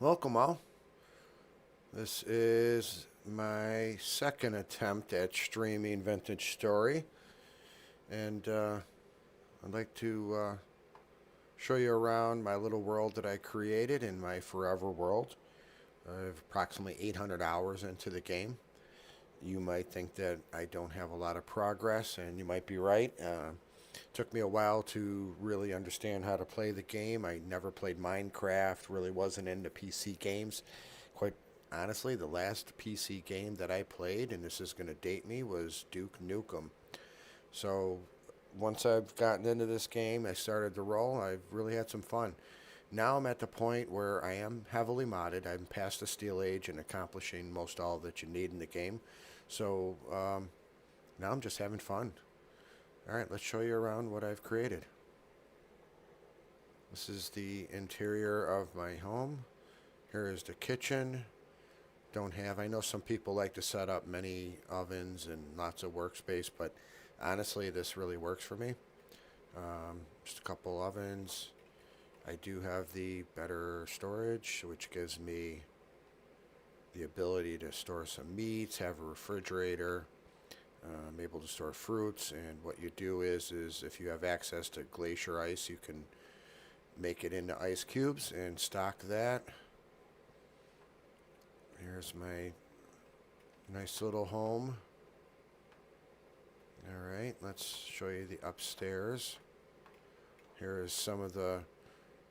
Welcome all. This is my second attempt at streaming Vintage Story, and I'd like to show you around my little world that I created in my forever world. I have approximately 800 hours into the game. You might think that I don't have a lot of progress, and you might be right. Took me a while to really understand how to play the game. I never played Minecraft, really wasn't into PC games. Quite honestly, the last PC game that I played, and this is going to date me, was Duke Nukem. So once I've gotten into this game, I started to roll. I've really had some fun. Now I'm at the point where I am heavily modded. I'm past the Steel Age and accomplishing most all that you need in the game. So now I'm just having fun. All right, let's show you around what I've created. This is the interior of my home. Here is the kitchen. I know some people like to set up many ovens and lots of workspace, but honestly, this really works for me. Just a couple ovens. I do have the better storage, which gives me the ability to store some meats, have a refrigerator. I'm able to store fruits, and what you do is if you have access to glacier ice, you can make it into ice cubes and stock that. Here's my nice little home. All right, let's show you the upstairs. Here is some of the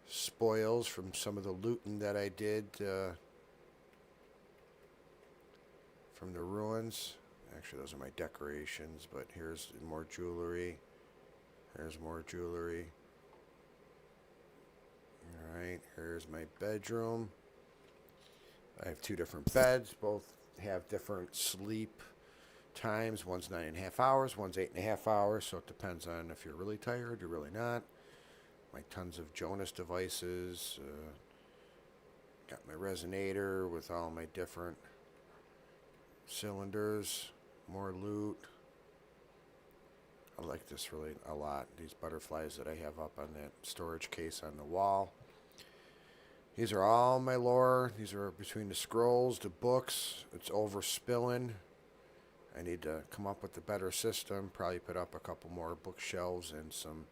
spoils from some of the looting that I did from the ruins. Actually, those are my decorations, but here's more jewelry. There's more jewelry. All right, here's my bedroom. I have two different beds. Both have different sleep times. One's 9.5 hours, one's 8.5 hours. So it depends on if you're really tired, you're really not. My tons of Jonas devices. Got my resonator with all my different cylinders. More loot. I like this really a lot. These butterflies that I have up on that storage case on the wall. These are all my lore. These are between the scrolls, the books. It's overspilling. I need to come up with a better system. Probably put up a couple more bookshelves and some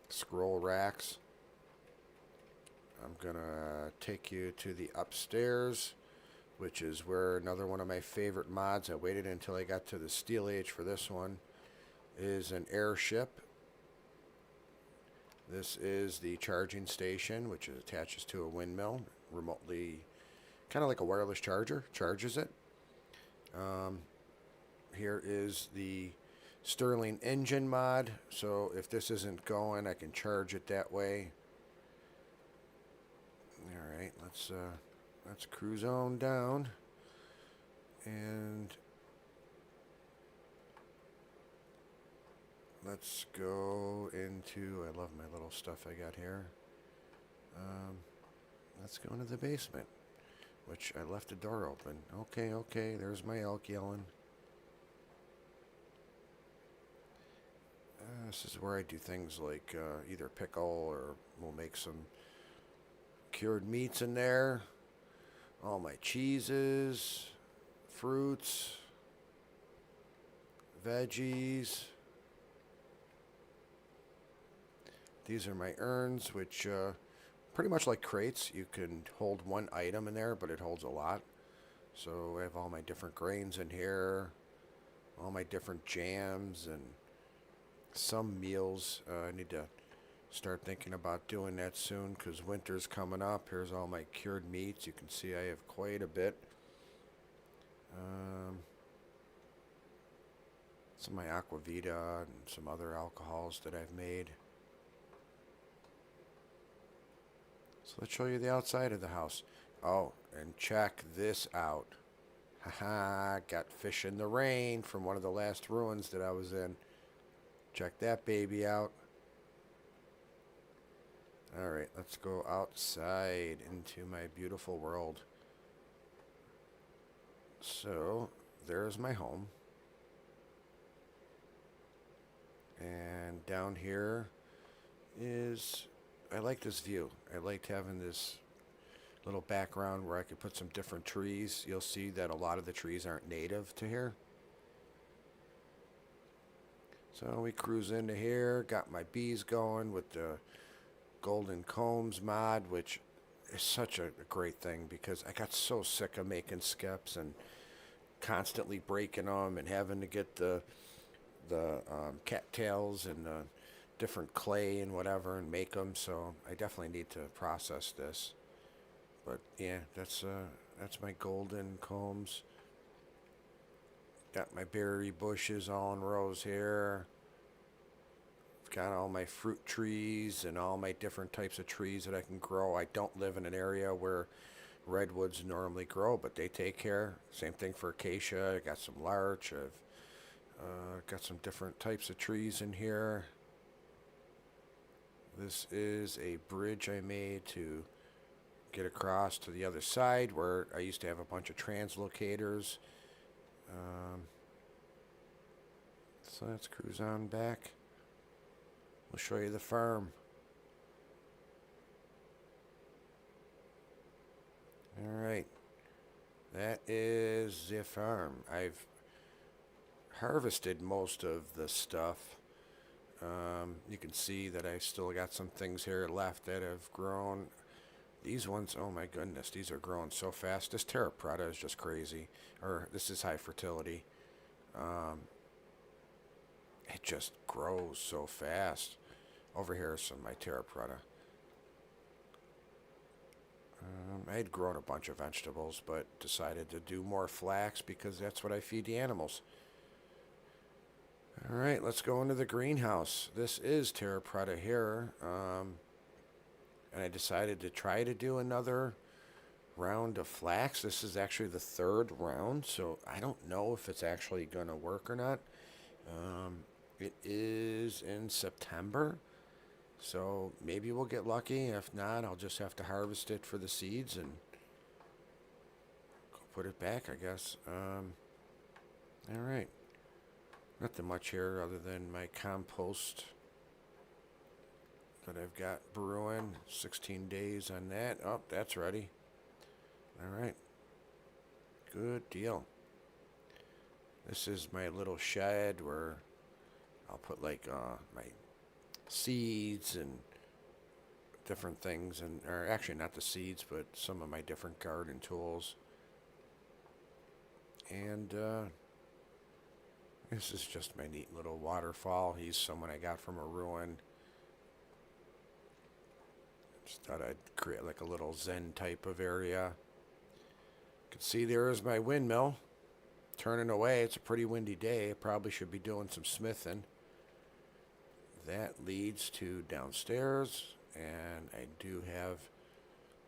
scroll racks. I'm gonna take you to the upstairs, which is where another one of my favorite mods. I waited until I got to the Steel Age for this one. Is an airship. This is the charging station, which attaches to a windmill remotely, kind of like a wireless charger, charges it. Here is the Stirling engine mod. So if this isn't going, I can charge it that way. All right, let's cruise on down, and let's go into. I love my little stuff I got here. Um, let's go into the basement, which I left the door open. Okay, there's my elk yelling. This is where I do things like either pickle or we'll make some cured meats in there. All my cheeses, fruits, veggies. These are my urns, which pretty much like crates. You can hold one item in there, but it holds a lot. So I have all my different grains in here, all my different jams, and some meals. I need to start thinking about doing that soon because winter's coming up. Here's all my cured meats. You can see I have quite a bit. Some of my Aquavita and some other alcohols that I've made. So let's show you the outside of the house. Oh, and check this out. Haha, got fish in the rain from one of the last ruins that I was in. Check that baby out. Alright, let's go outside into my beautiful world. So, there's my home. And down here is, I like this view. I liked having this little background where I could put some different trees. You'll see that a lot of the trees aren't native to here. So we cruise into here, got my bees going with the golden combs mod, which is such a great thing because I got so sick of making skips and constantly breaking them and having to get the cattails and the different clay and whatever and make them. So I definitely need to process this. But yeah, that's my golden combs. Got my berry bushes all in rows here. Got all my fruit trees and all my different types of trees that I can grow. I don't live in an area where redwoods normally grow, but they take care. Same thing for acacia. I got some larch. I've got some different types of trees in here. This is a bridge I made to get across to the other side where I used to have a bunch of translocators. So let's cruise on back. We'll show you the farm. All right. That is the farm. I've harvested most of the stuff. You can see that I still got some things here left that have grown. These ones, oh my goodness, these are growing so fast. This Terra Preta is just crazy. Or this is high fertility. It just grows so fast. Over here is some of my Terra Preta. I had grown a bunch of vegetables, but decided to do more flax because that's what I feed the animals. All right, let's go into the greenhouse. This is Terra Preta here. And I decided to try to do another round of flax. This is actually the third round, so I don't know if it's actually going to work or not. It is in September, so maybe we'll get lucky. If not, I'll just have to harvest it for the seeds and put it back, I guess. All right. Nothing much here other than my compost that I've got brewing. 16 days on that. Oh, that's ready. All right. Good deal. This is my little shed where I'll put like my seeds and different things, and or actually not the seeds, but some of my different garden tools. And this is just my neat little waterfall. He's someone I got from a ruin. Just thought I'd create like a little zen type of area. You can see there is my windmill turning away. It's a pretty windy day. I probably should be doing some smithing. That leads to downstairs, and I do have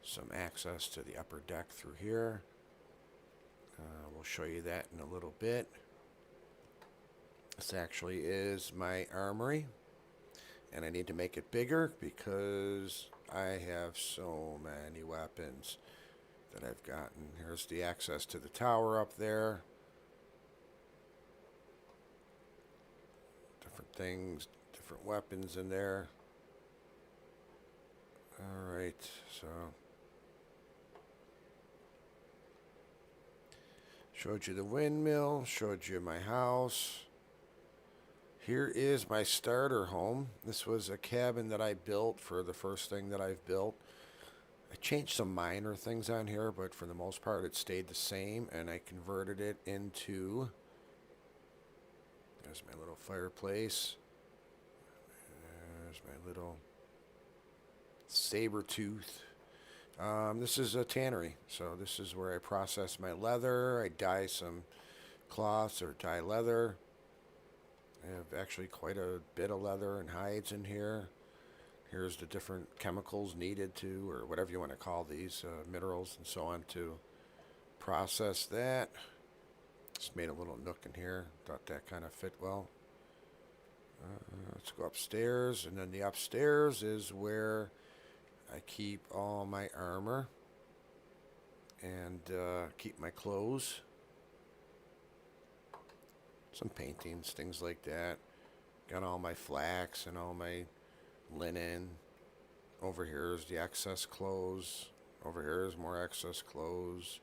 some access to the upper deck through here. We'll show you that in a little bit. This actually is my armory, and I need to make it bigger because I have so many weapons that I've gotten. Here's the access to the tower up there. Different things, different weapons in there. All right, so showed you the windmill, showed you my house. Here is my starter home. This was a cabin that I built for the first thing that I've built. I changed some minor things on here, but for the most part it stayed the same, and I converted it into, there's my little fireplace. There's my little saber tooth. This is a tannery, so this is where I process my leather. I dye some cloths or dye leather. I have actually quite a bit of leather and hides in here. Here's the different chemicals needed to, or whatever you want to call these, minerals and so on, to process that. Just made a little nook in here. Thought that kind of fit well. Let's go upstairs, and then the upstairs is where I keep all my armor and keep my clothes. Some paintings, things like that. Got all my flax and all my linen. Over here is the excess clothes. Over here is more excess clothes.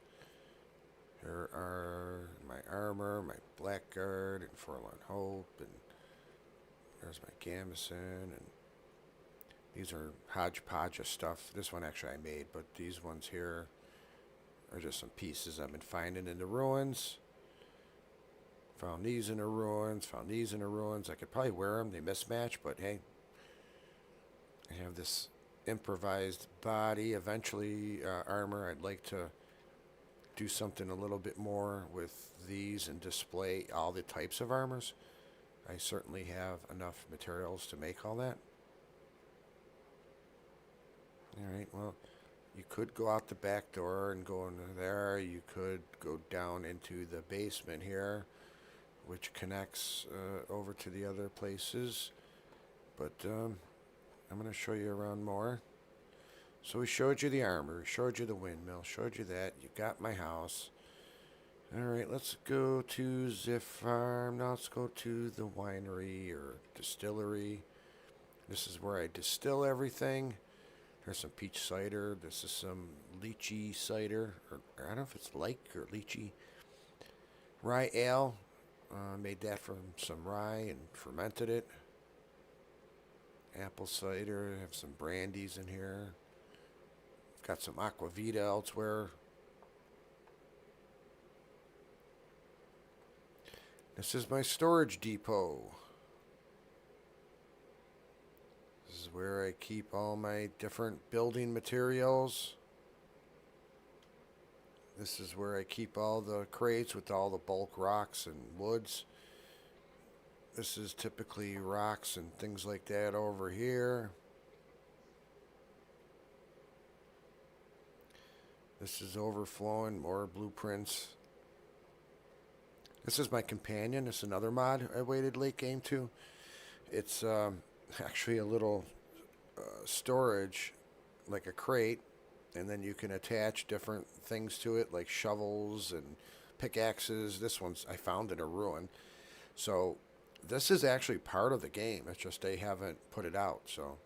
Here are my armor, my blackguard, and forlorn hope, and there's my gambeson, and these are hodgepodge of stuff. This one actually I made, but these ones here are just some pieces I've been finding in the ruins. Found these in the ruins, found these in the ruins. I could probably wear them, they mismatch, but hey, I have this improvised body, eventually armor. I'd like to do something a little bit more with these and display all the types of armors. I certainly have enough materials to make all that. Alright, well, you could go out the back door and go into there. You could go down into the basement here, which connects over to the other places. But I'm going to show you around more. So we showed you the armor, showed you the windmill, showed you that. You got my house. Alright, let's go to the farm. Now let's go to the winery or distillery. This is where I distill everything. There's some peach cider. This is some lychee cider. Or I don't know if it's like or lychee. Rye ale. Made that from some rye and fermented it. Apple cider. I have some brandies in here. Got some aquavita elsewhere. This is my storage depot. This is where I keep all my different building materials. This is where I keep all the crates with all the bulk rocks and woods. This is typically rocks and things like that over here. This is overflowing, more blueprints. This is my companion. This is another mod I waited late game to. It's actually a little storage, like a crate, and then you can attach different things to it, like shovels and pickaxes. This one's I found in a ruin. So this is actually part of the game. It's just they haven't put it out. So,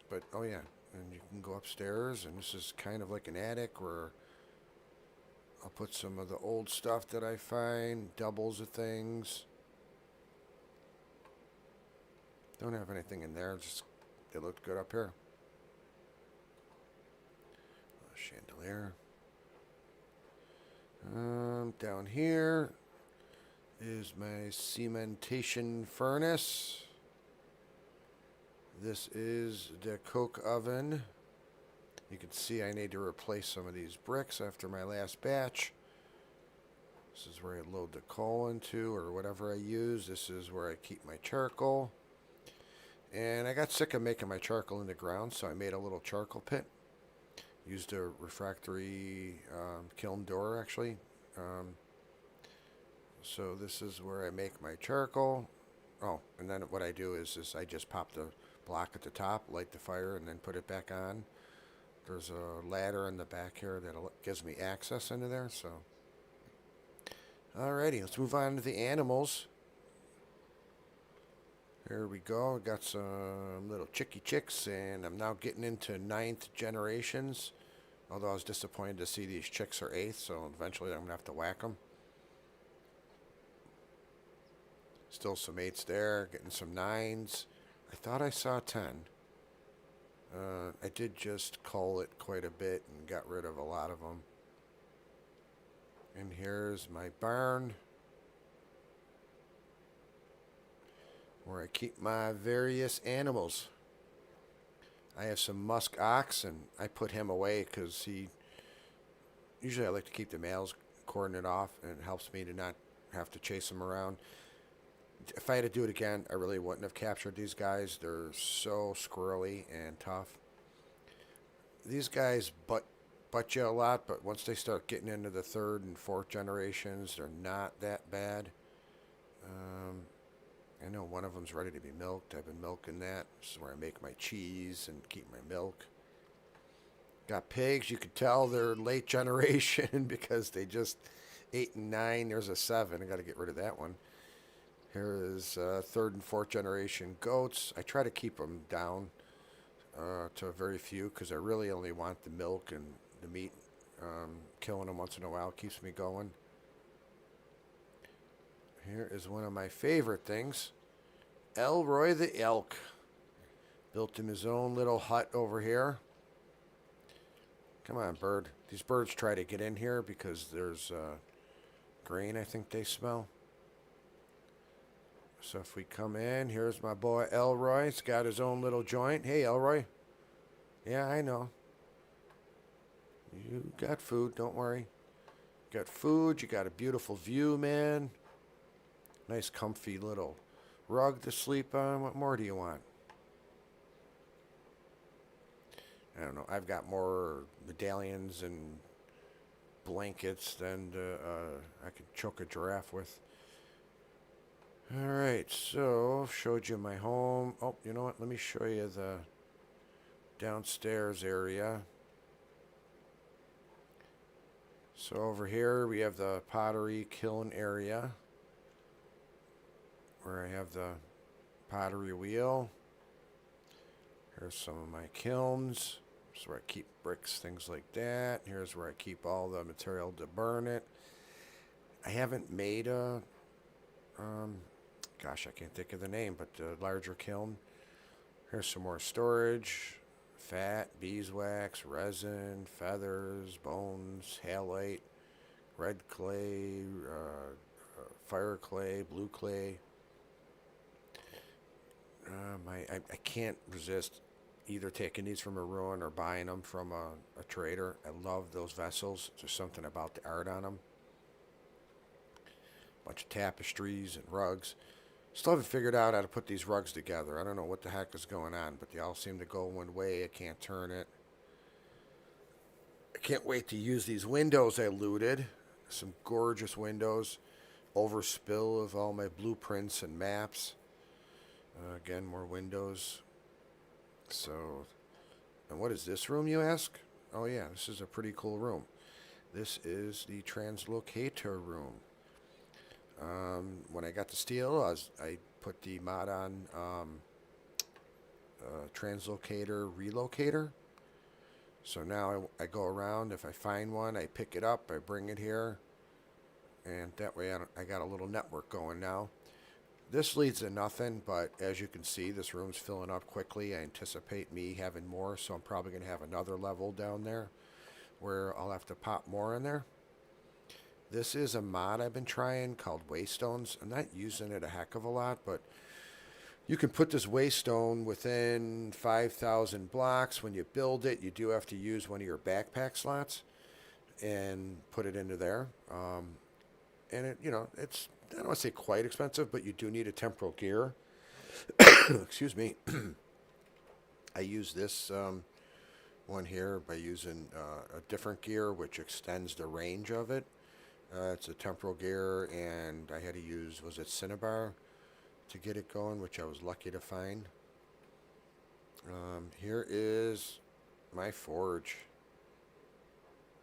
but oh yeah, and you can go upstairs, and this is kind of like an attic where I'll put some of the old stuff that I find, doubles of things. Don't have anything in there, just they look good up here. Chandelier. Down here is my cementation furnace. This is the coke oven. You can see I need to replace some of these bricks after my last batch. This is where I load the coal into, or whatever I use. This is where I keep my charcoal. And I got sick of making my charcoal in the ground, so I made a little charcoal pit. Used a refractory kiln door, actually. So this is where I make my charcoal. Oh, and then what I do is I just pop the block at the top, light the fire, and then put it back on. There's a ladder in the back here that gives me access into there. So, alrighty, let's move on to the animals. Here we go. Got some little chicky chicks, and I'm now getting into 9th generations. Although I was disappointed to see these chicks are 8th, so eventually I'm going to have to whack them. Still some 8s there, getting some 9s. I thought I saw 10. I did just cull it quite a bit and got rid of a lot of them. And here's my barn, where I keep my various animals. I have some musk ox, and I put him away because usually I like to keep the males cordoned off, and it helps me to not have to chase them around. If I had to do it again, I really wouldn't have captured these guys. They're so squirrely and tough. These guys butt you a lot, but once they start getting into the 3rd and 4th generations, they're not that bad. I know one of them's ready to be milked. I've been milking that. This is where I make my cheese and keep my milk. Got pigs. You could tell they're late generation because they just 8 and 9. There's a 7. I got to get rid of that one. Here is 3rd and 4th generation goats. I try to keep them down. to very few because I really only want the milk and the meat. Killing them once in a while keeps me going. Here is one of my favorite things. Elroy the elk built him his own little hut over here. Come on, bird. These birds try to get in here because there's grain I think they smell. So if we come in, here's my boy Elroy. He's got his own little joint. Hey, Elroy. Yeah, I know. You got food, don't worry. You got food, you got a beautiful view, man. Nice comfy little rug to sleep on. What more do you want? I don't know. I've got more medallions and blankets than I could choke a giraffe with. All right, so showed you my home. Oh, you know what? Let me show you the downstairs area. So over here we have the pottery kiln area where I have the pottery wheel. Here's some of my kilns. Here's where I keep bricks, things like that. Here's where I keep all the material to burn it. I haven't made a, gosh, I can't think of the name, but the larger kiln. Here's some more storage. Fat, beeswax, resin, feathers, bones, halite, red clay, fire clay, blue clay. I can't resist either taking these from a ruin or buying them from a trader. I love those vessels. There's something about the art on them. Bunch of tapestries and rugs. Still haven't figured out how to put these rugs together. I don't know what the heck is going on, but they all seem to go one way. I can't turn it. I can't wait to use these windows I looted. Some gorgeous windows. Overspill of all my blueprints and maps. Again, more windows. So, and what is this room, you ask? Oh yeah, this is a pretty cool room. This is the translocator room. When I got the steel, I put the mod on translocator relocator. So now I go around. If I find one, I pick it up, I bring it here, and that way I got a little network going now. This leads to nothing, but as you can see, this room's filling up quickly. I anticipate me having more, so I'm probably going to have another level down there where I'll have to pop more in there. This is a mod I've been trying called Waystones. I'm not using it a heck of a lot, but you can put this waystone within 5,000 blocks. When you build it, you do have to use one of your backpack slots and put it into there. And it, it's, I don't want to say quite expensive, but you do need a temporal gear. Excuse me. I use this one here by using a different gear, which extends the range of it. It's a temporal gear, and I had to use, was it Cinnabar to get it going, which I was lucky to find. Here is my forge.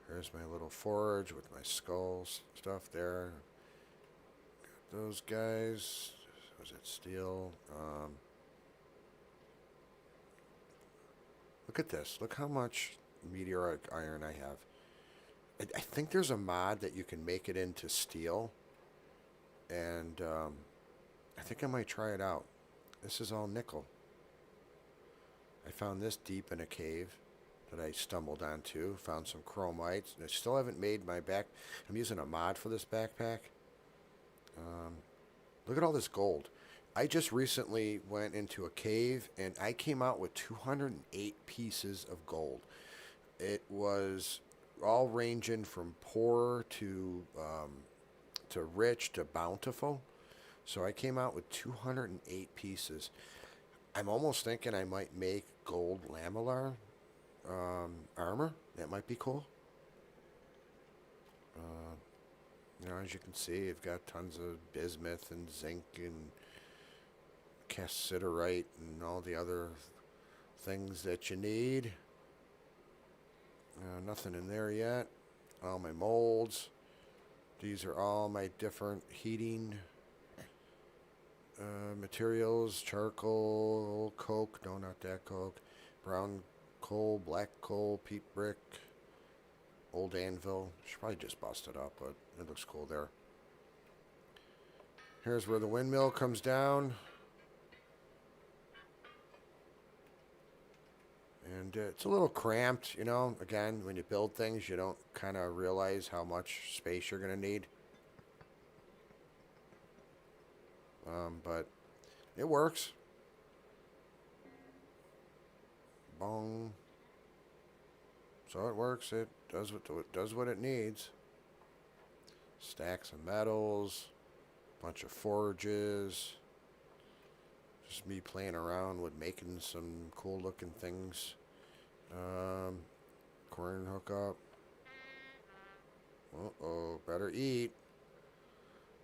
Here's my little forge with my skulls stuff there. Got those guys. Was it steel? Look at this. Look how much meteoric iron I have. I think there's a mod that you can make it into steel. And I think I might try it out. This is all nickel. I found this deep in a cave that I stumbled onto. Found some chromites. I still haven't made my back. I'm using a mod for this backpack. Look at all this gold. I just recently went into a cave and I came out with 208 pieces of gold. It was all ranging from poor to rich to bountiful. So I came out with 208 pieces. I'm almost thinking I might make gold lamellar armor. That might be cool. As you can see, I've got tons of bismuth and zinc and cassiterite and all the other things that you need. Nothing in there yet. All my molds. These are all my different heating materials. Charcoal, coke, no, not that coke. brown coal, black coal, peat brick, old anvil. Should probably just bust it up, but it looks cool there. Here's where the windmill comes down. And it's a little cramped, you know. Again, when you build things, you don't kind of realize how much space you're going to need. But it works. Bong. So it works. It does what it needs. Stacks of metals, bunch of forges. Just me playing around with making some cool looking things. Corn hookup. Uh-oh, better eat.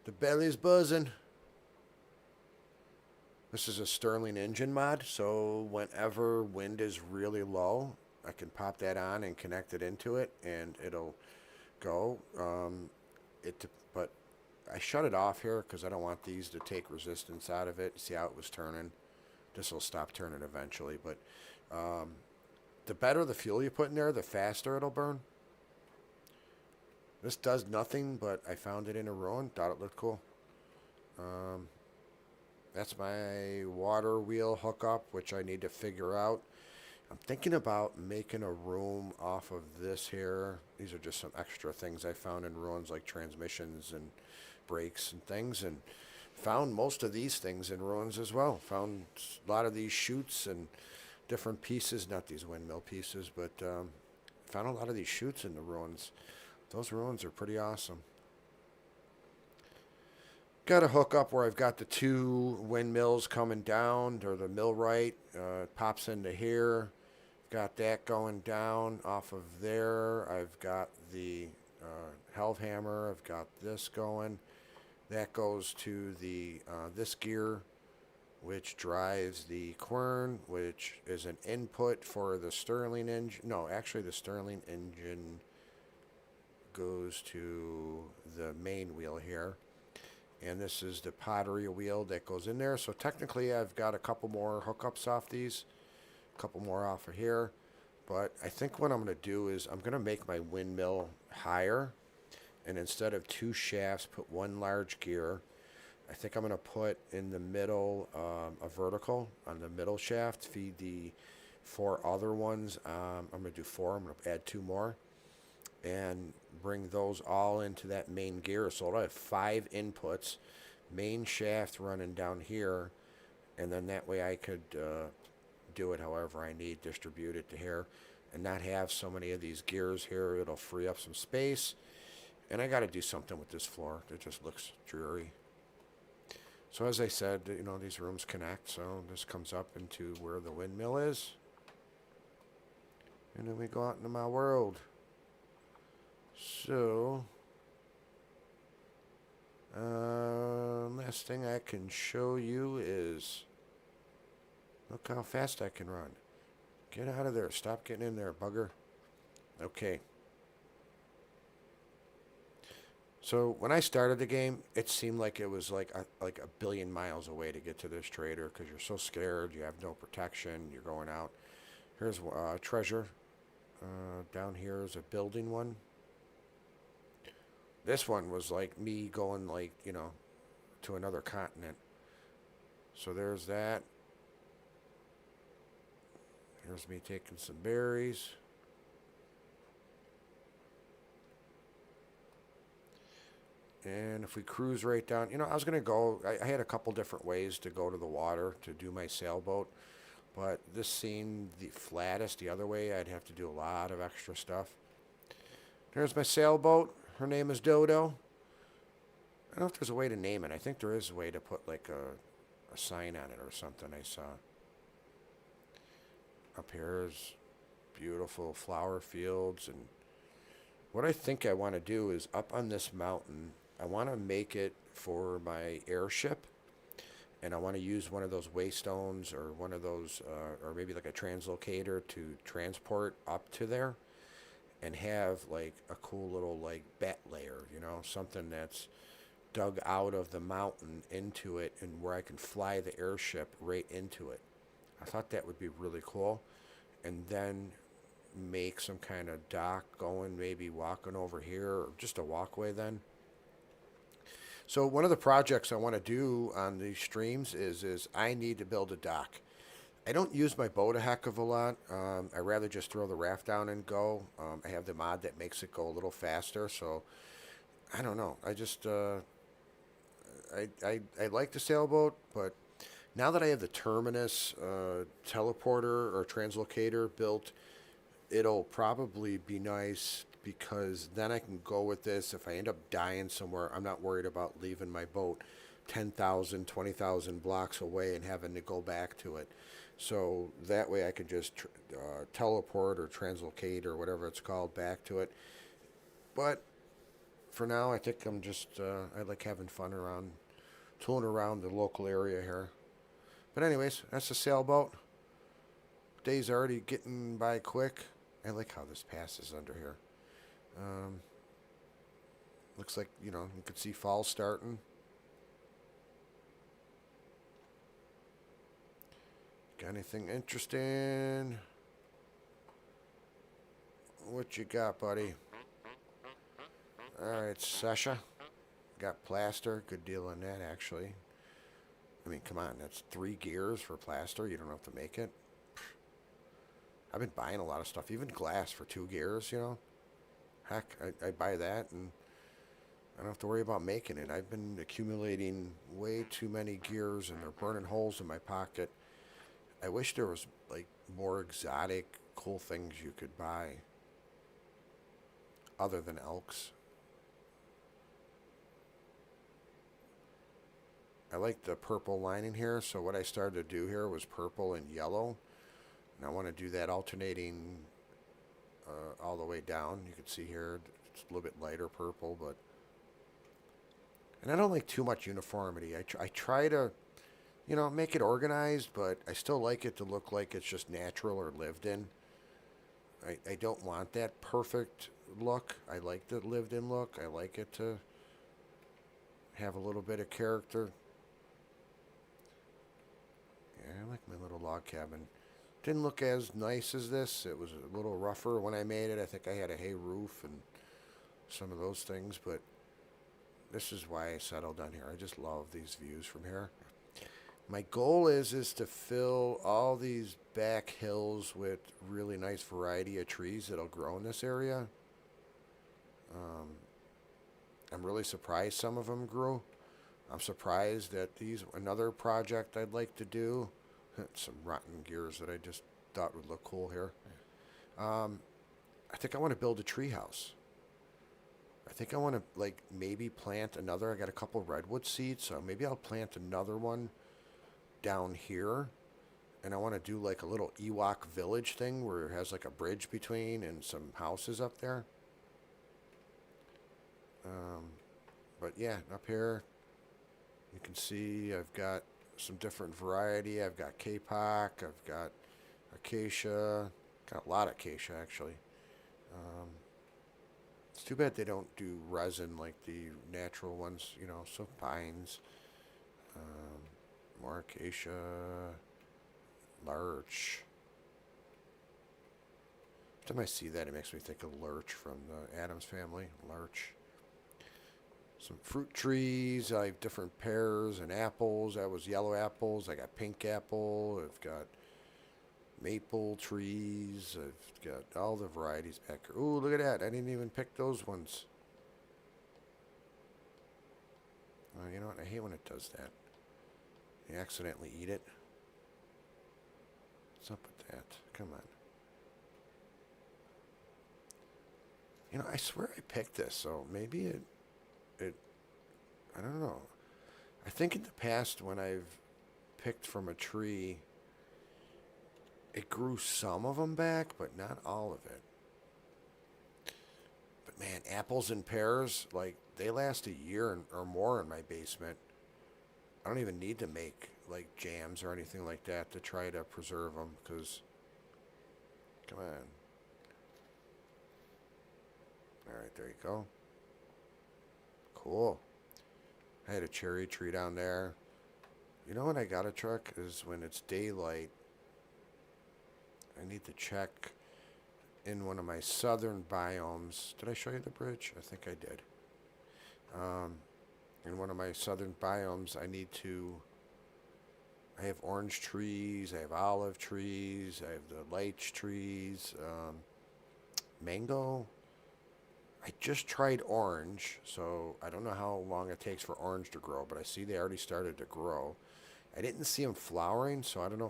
The belly's buzzing. This is a Stirling engine mod, so whenever wind is really low, I can pop that on and connect it into it, and it'll go. But I shut it off here because I don't want these to take resistance out of it. See how it was turning? This will stop turning eventually, but the better the fuel you put in there, the faster it'll burn. This does nothing, but I found it in a ruin. Thought it looked cool. That's my water wheel hookup, which I need to figure out. I'm thinking about making a room off of this here. These are just some extra things I found in ruins, like transmissions and brakes and things, and found most of these things in ruins as well. Found a lot of these chutes and different pieces, not these windmill pieces, but found a lot of these chutes in the ruins. Those ruins are pretty awesome. Got a hookup where I've got the two windmills coming down, or the millwright pops into here. Got that going down off of there. I've got the helve hammer. I've got this going. That goes to the this gear, which drives the quern, which is an input for the Stirling engine. No, actually the Stirling engine goes to the main wheel here. And this is the pottery wheel that goes in there. So technically I've got a couple more hookups off these, a couple more off of here. But I think what I'm going to do is I'm going to make my windmill higher. And instead of two shafts, put one large gear. I think I'm going to put in the middle a vertical on the middle shaft, feed the four other ones. I'm going to do four. I'm going to add two more. And bring those all into that main gear. So I'll have 5 inputs, main shaft running down here, and then that way I could do it however I need, distribute it to here, and not have so many of these gears here. It'll free up some space, and I got to do something with this floor. It just looks dreary. So as I said, you know, these rooms connect, so this comes up into where the windmill is, and then we go out into my world. So, last thing I can show you is, look how fast I can run. Get out of there. Stop getting in there, bugger. Okay. So, when I started the game, it seemed like it was like a billion miles away to get to this trader because you're so scared. You have no protection. You're going out. Here's treasure. Down here is a building one. This one was like me going, like, you know, to another continent. So there's that. Here's me taking some berries. And if we cruise right down, you know, I was going to go, I had a couple different ways to go to the water to do my sailboat. But this seemed the flattest. The other way, I'd have to do a lot of extra stuff. There's my sailboat. Her name is Dodo. I don't know if there's a way to name it. I think there is a way to put like a sign on it or something I saw. Up here is beautiful flower fields. And what I think I want to do is up on this mountain, I want to make it for my airship. And I want to use one of those waystones or one of those, or maybe like a translocator to transport up to there. And have like a cool little like bat layer, you know, something that's dug out of the mountain into it, and where I can fly the airship right into it. I thought that would be really cool. and then make some kind of dock going, maybe walking over here, or just a walkway then. So one of the projects I want to do on these streams is I need to build a dock. I don't use my boat a heck of a lot. I rather just throw the raft down and go. I have the mod that makes it go a little faster, so I don't know. I like the sailboat, but now that I have the terminus teleporter or translocator built, it'll probably be nice because then I can go with this. If I end up dying somewhere, I'm not worried about leaving my boat 10,000, 20,000 blocks away and having to go back to it. So that way I can just teleport or translocate or whatever it's called back to it. But for now, I think I like having fun around, tooling around the local area here. But anyways, that's the sailboat. Day's already getting by quick. I like how this passes under here. Looks like, you could see fall starting. Got anything interesting? What you got, buddy? Alright, Sasha. Got plaster. Good deal on that, actually. I mean, come on. That's 3 gears for plaster. You don't have to make it. I've been buying a lot of stuff. Even glass for 2 gears, Heck, I buy that, and I don't have to worry about making it. I've been accumulating way too many gears, and they're burning holes in my pocket. I wish there was, like, more exotic, cool things you could buy other than elks. I like the purple lining here, so what I started to do here was purple and yellow. And I want to do that alternating all the way down. You can see here it's a little bit lighter purple, but... And I don't like too much uniformity. I try to, make it organized, but I still like it to look like it's just natural or lived in. I don't want that perfect look. I like the lived in look. I like it to have a little bit of character. Yeah, I like my little log cabin. Didn't look as nice as this. It was a little rougher when I made it. I think I had a hay roof and some of those things, but this is why I settled down here. I just love these views from here. My goal is to fill all these back hills with really nice variety of trees that'll grow in this area. I'm really surprised some of them grew. I'm surprised that another project I'd like to do, some rotten gears that I just thought would look cool here. I think I want to build a tree house. I think I want to, maybe plant another. I got a couple redwood seeds, so maybe I'll plant another one down here. And I want to do, a little Ewok village thing where it has, a bridge between and some houses up there. But, yeah, up here, you can see I've got some different variety. I've got kapok. I've got acacia. Got a lot of acacia, actually. It's too bad they don't do resin like the natural ones, so pines, more acacia, lurch. Every time I see that, it makes me think of Lurch from the Addams Family, lurch. Some fruit trees, I have different pears and apples. That was yellow apples. I got pink apple. I've got maple trees. I've got all the varieties back here. Ooh, look at that. I didn't even pick those ones. You know what? I hate when it does that. You accidentally eat it. What's up with that? Come on. I swear I picked this, so maybe it I don't know. I think in the past when I've picked from a tree, it grew some of them back, but not all of it. But man, apples and pears, they last a year or more in my basement. I don't even need to make, jams or anything like that to try to preserve them, because, come on. All right, there you go. Cool. I had a cherry tree down there. You know what I got a truck is when it's daylight, I need to check in one of my southern biomes. Did I show you the bridge? I think I did. In one of my southern biomes, I have orange trees, I have olive trees, I have the lychee trees, mango. I just tried orange, so I don't know how long it takes for orange to grow, but I see they already started to grow. I didn't see them flowering, so I don't know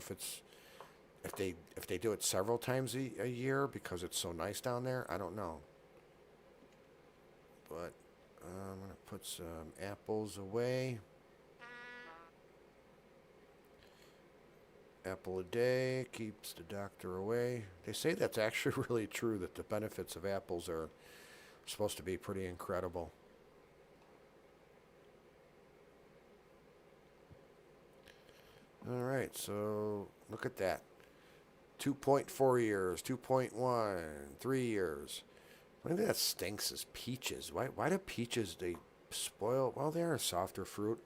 if they do it several times a year because it's so nice down there. I don't know. But I'm going to put some apples away. Apple a day keeps the doctor away. They say that's actually really true, that the benefits of apples are supposed to be pretty incredible. All right, so look at that. 2.4 years, 2.1, 3 years. Maybe that stinks is peaches. Why do peaches, they spoil? Well, they are a softer fruit.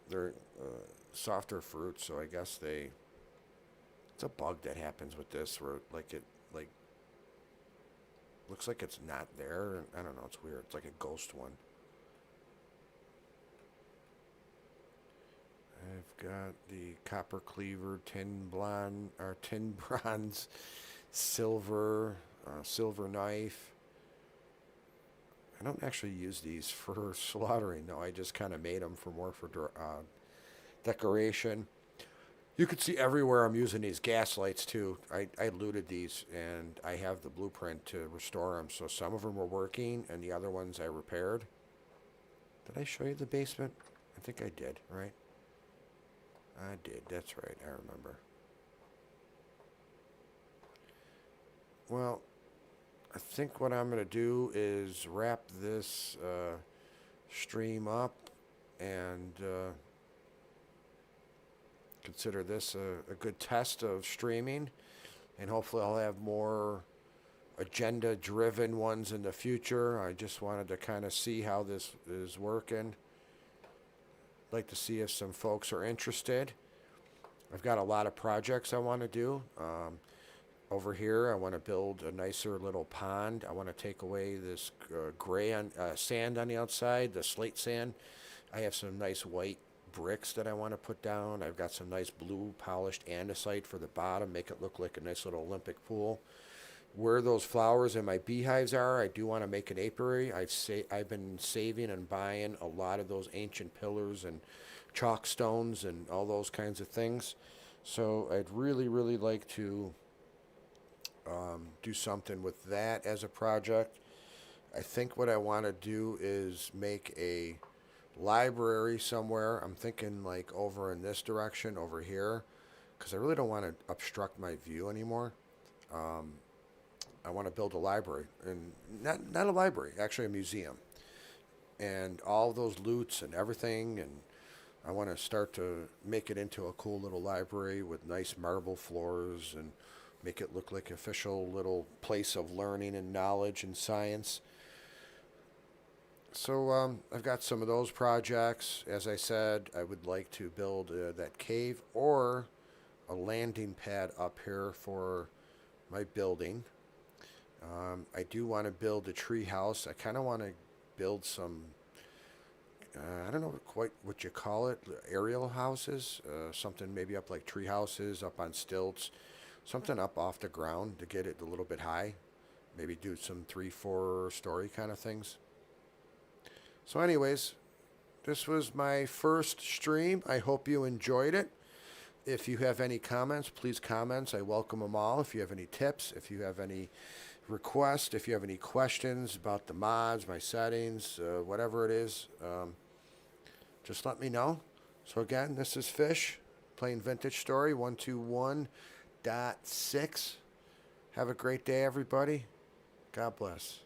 They're softer fruit, so I guess it's a bug that happens with this where like looks like it's not there. And I don't know, it's weird. It's like a ghost one. I've got the copper cleaver, tin blonde, or tin bronze, silver, silver knife. I don't actually use these for slaughtering, though. I just kind of made them for more for decoration. You can see everywhere I'm using these gas lights too. I looted these and I have the blueprint to restore them. So some of them were working and the other ones I repaired. Did I show you the basement? I think I did, right? I did, that's right, I remember. Well, I think what I'm going to do is wrap this stream up and consider this a good test of streaming. And hopefully I'll have more agenda-driven ones in the future. I just wanted to kind of see how this is working. Like to see if some folks are interested. I've got a lot of projects I want to do. Over here, I want to build a nicer little pond. I want to take away this gray sand on the outside, the slate sand. I have some nice white bricks that I want to put down. I've got some nice blue polished andesite for the bottom, make it look like a nice little Olympic pool. Where those flowers and my beehives are, I do want to make an apiary. I've been saving and buying a lot of those ancient pillars and chalk stones and all those kinds of things. So I'd really, really like to do something with that as a project. I think what I want to do is make a library somewhere. I'm thinking like over in this direction, over here, because I really don't want to obstruct my view anymore. I want to build a library, and not a library, actually a museum. And all those loots and everything, and I want to start to make it into a cool little library with nice marble floors and make it look like an official little place of learning and knowledge and science. So I've got some of those projects. As I said, I would like to build that cave or a landing pad up here for my building. I do want to build a tree house. I kind of want to build some, I don't know quite what you call it, aerial houses. Something maybe up like tree houses, up on stilts. Something up off the ground to get it a little bit high. Maybe do some 3-4 story kind of things. So anyways, this was my first stream. I hope you enjoyed it. If you have any comments, please comment. I welcome them all. If you have any tips, if you have any requests, if you have any questions about the mods, my settings, whatever it is, just let me know. So again, this is Fish playing Vintage Story 121.6. Have a great day, everybody. God bless.